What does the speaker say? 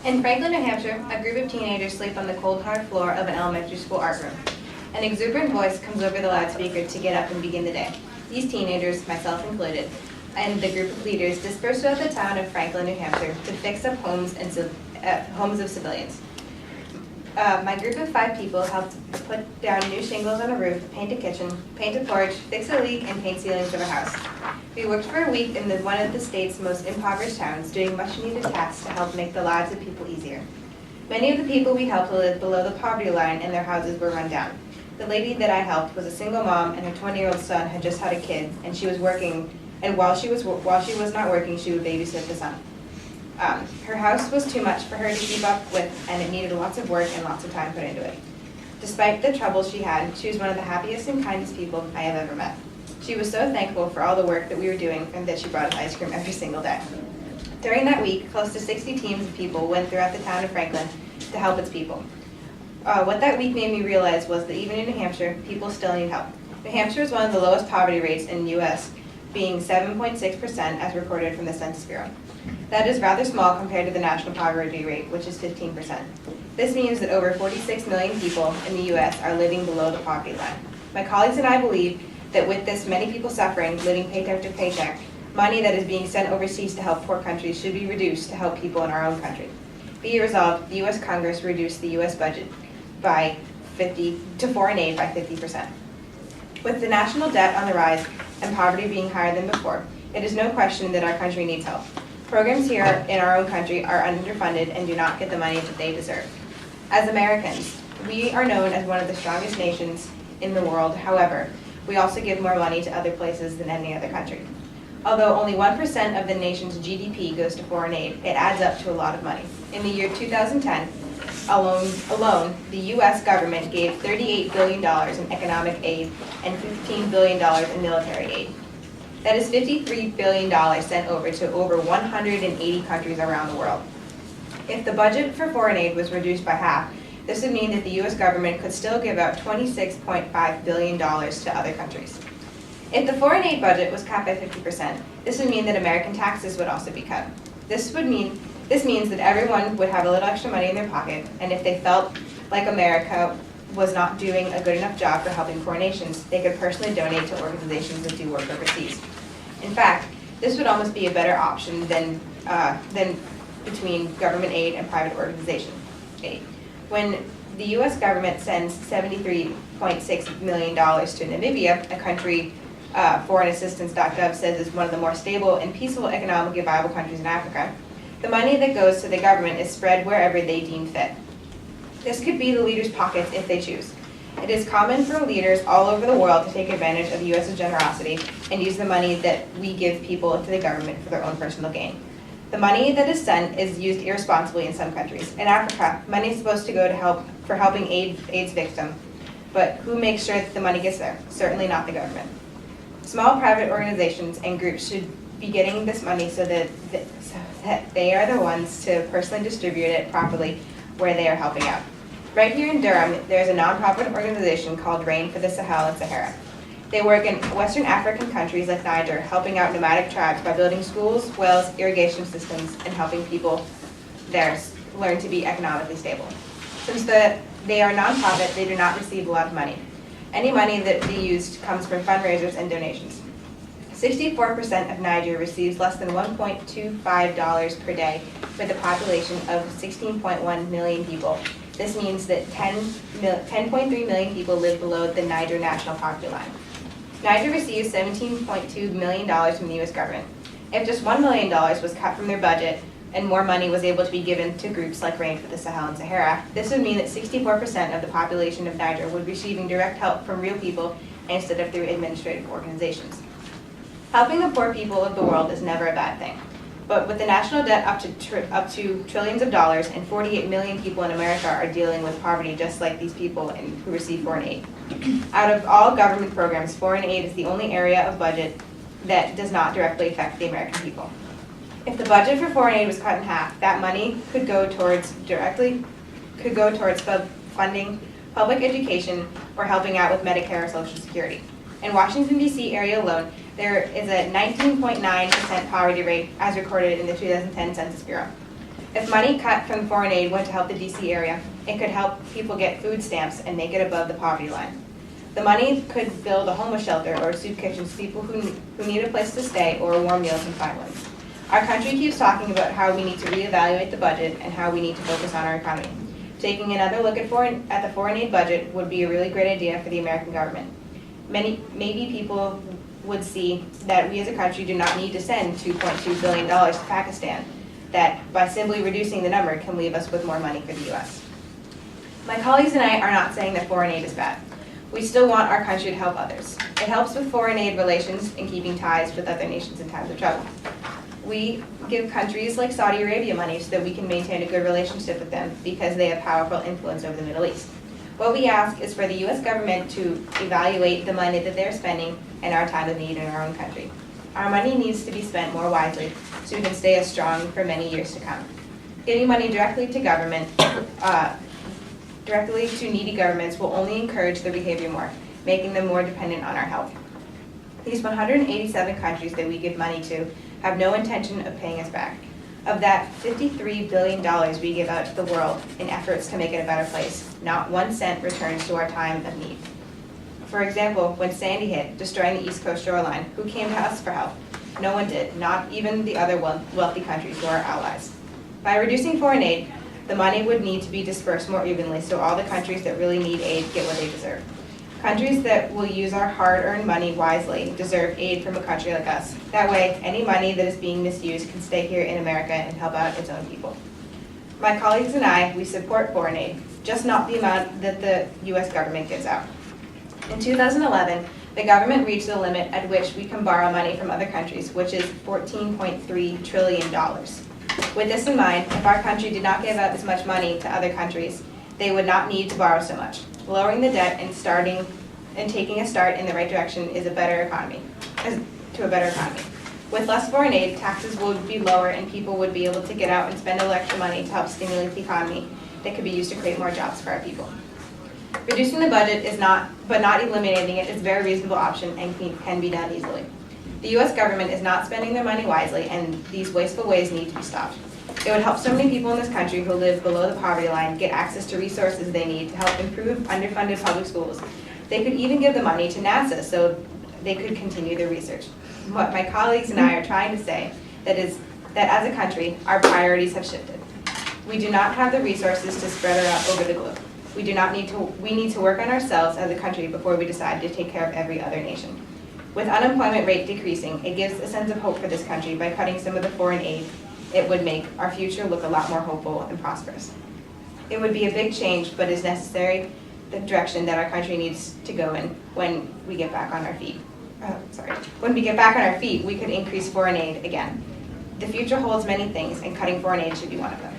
In Franklin, New Hampshire, a group of teenagers sleep on the cold, hard floor of an elementary school art room. An exuberant voice comes over the loudspeaker to get up and begin the day. These teenagers, myself included, and the group of leaders dispersed throughout the town of Franklin, New Hampshire to fix up homes of civilians. My group of 5 people helped put down new shingles on a roof, paint a kitchen, paint a porch, fix a leak, and paint ceilings of a house. We worked for a week in one of the state's most impoverished towns, doing much-needed tasks to help make the lives of people easier. Many of the people we helped lived below the poverty line and their houses were run down. The lady that I helped was a single mom, and her 20-year-old son had just had a kid, and she was working, and while she was not working, she would babysit the son. Her house was too much for her to keep up with, and it needed lots of work and lots of time put into it. Despite the troubles she had, she was one of the happiest and kindest people I have ever met. She was so thankful for all the work that we were doing and that she brought us ice cream every single day. During that week, close to 60 teams of people went throughout the town of Franklin to help its people. What that week made me realize was that even in New Hampshire, people still need help. New Hampshire is one of the lowest poverty rates in the U.S., being 7.6% as recorded from the Census Bureau. That is rather small compared to the national poverty rate, which is 15%. This means that over 46 million people in the U.S. are living below the poverty line. My colleagues and I believe that with this many people suffering, living paycheck to paycheck, money that is being sent overseas to help poor countries should be reduced to help people in our own country. Be it resolved, the U.S. Congress reduced the U.S. budget to foreign aid by 50%. With the national debt on the rise and poverty being higher than before, it is no question that our country needs help. Programs here in our own country are underfunded and do not get the money that they deserve. As Americans, we are known as one of the strongest nations in the world. However, we also give more money to other places than any other country. Although only 1% of the nation's GDP goes to foreign aid, it adds up to a lot of money. In the year 2010, alone, the U.S. government gave $38 billion in economic aid and $15 billion in military aid. That is $53 billion sent over to over 180 countries around the world. If the budget for foreign aid was reduced by half, this would mean that the U.S. government could still give out $26.5 billion to other countries. If the foreign aid budget was capped by 50%, this would mean that American taxes would also be cut. This means that everyone would have a little extra money in their pocket, and if they felt like America was not doing a good enough job for helping poor nations, they could personally donate to organizations that do work overseas. In fact, this would almost be a better option than between government aid and private organization aid. When the U.S. government sends $73.6 million to Namibia, a country foreignassistance.gov says is one of the more stable and peaceful economically viable countries in Africa, the money that goes to the government is spread wherever they deem fit. This could be the leaders' pockets if they choose. It is common for leaders all over the world to take advantage of the U.S.'s generosity and use the money that we give people to the government for their own personal gain. The money that is sent is used irresponsibly in some countries. In Africa, money is supposed to go to helping AIDS victims, but who makes sure that the money gets there? Certainly not the government. Small private organizations and groups should be getting this money so that they are the ones to personally distribute it properly where they are helping out. Right here in Durham, there is a nonprofit organization called Rain for the Sahel and Sahara. They work in Western African countries like Niger, helping out nomadic tribes by building schools, wells, irrigation systems, and helping people there learn to be economically stable. Since they are nonprofit, they do not receive a lot of money. Any money that they used comes from fundraisers and donations. 64% of Niger receives less than $1.25 per day with a population of 16.1 million people. This means that 10.3 million people live below the Niger national poverty line. Niger receives $17.2 million from the U.S. government. If just $1 million was cut from their budget and more money was able to be given to groups like Rain for the Sahel and Sahara, this would mean that 64% of the population of Niger would be receiving direct help from real people instead of through administrative organizations. Helping the poor people of the world is never a bad thing. But with the national debt up to trillions of dollars and 48 million people in America are dealing with poverty just like these people who receive foreign aid. Out of all government programs, foreign aid is the only area of budget that does not directly affect the American people. If the budget for foreign aid was cut in half, that money could go towards funding public education or helping out with Medicare or Social Security. In Washington, D.C. area alone, there is a 19.9% poverty rate as recorded in the 2010 Census Bureau. If money cut from foreign aid went to help the DC area, it could help people get food stamps and make it above the poverty line. The money could build a homeless shelter or a soup kitchen for people who need a place to stay or a warm meal can find one. Our country keeps talking about how we need to reevaluate the budget and how we need to focus on our economy. Taking another look at the foreign aid budget would be a really great idea for the American government. Maybe people would see that we as a country do not need to send $2.2 billion to Pakistan, that by simply reducing the number can leave us with more money for the U.S. My colleagues and I are not saying that foreign aid is bad. We still want our country to help others. It helps with foreign aid relations and keeping ties with other nations in times of trouble. We give countries like Saudi Arabia money so that we can maintain a good relationship with them because they have powerful influence over the Middle East. What we ask is for the U.S. government to evaluate the money that they're spending in our time of need in our own country. Our money needs to be spent more wisely so we can stay as strong for many years to come. Giving money directly to government, directly to needy governments will only encourage their behavior more, making them more dependent on our help. These 187 countries that we give money to have no intention of paying us back. Of that $53 billion we give out to the world in efforts to make it a better place, not 1 cent returns to our time of need. For example, when Sandy hit, destroying the East Coast shoreline, who came to us for help? No one did, not even the other wealthy countries who are our allies. By reducing foreign aid, the money would need to be dispersed more evenly so all the countries that really need aid get what they deserve. Countries that will use our hard-earned money wisely deserve aid from a country like us. That way, any money that is being misused can stay here in America and help out its own people. My colleagues and I, we support foreign aid, just not the amount that the U.S. government gives out. In 2011, the government reached the limit at which we can borrow money from other countries, which is $14.3 trillion. With this in mind, if our country did not give out as much money to other countries, they would not need to borrow so much. Lowering the debt and taking a start in the right direction is a better economy. With less foreign aid, taxes would be lower and people would be able to get out and spend a little extra money to help stimulate the economy that could be used to create more jobs for our people. Reducing the budget but not eliminating it is a very reasonable option and can be done easily. The U.S. government is not spending their money wisely, and these wasteful ways need to be stopped. It would help so many people in this country who live below the poverty line get access to resources they need to help improve underfunded public schools. They could even give the money to NASA so they could continue their research. What my colleagues and I are trying to say that as a country, our priorities have shifted. We do not have the resources to spread out over the globe. We need to work on ourselves as a country before we decide to take care of every other nation. With unemployment rate decreasing, it gives a sense of hope for this country by cutting some of the foreign aid. It would make our future look a lot more hopeful and prosperous. It would be a big change, but is necessary, the direction that our country needs to go in when we get back on our feet. When we get back on our feet, we could increase foreign aid again. The future holds many things, and cutting foreign aid should be one of them.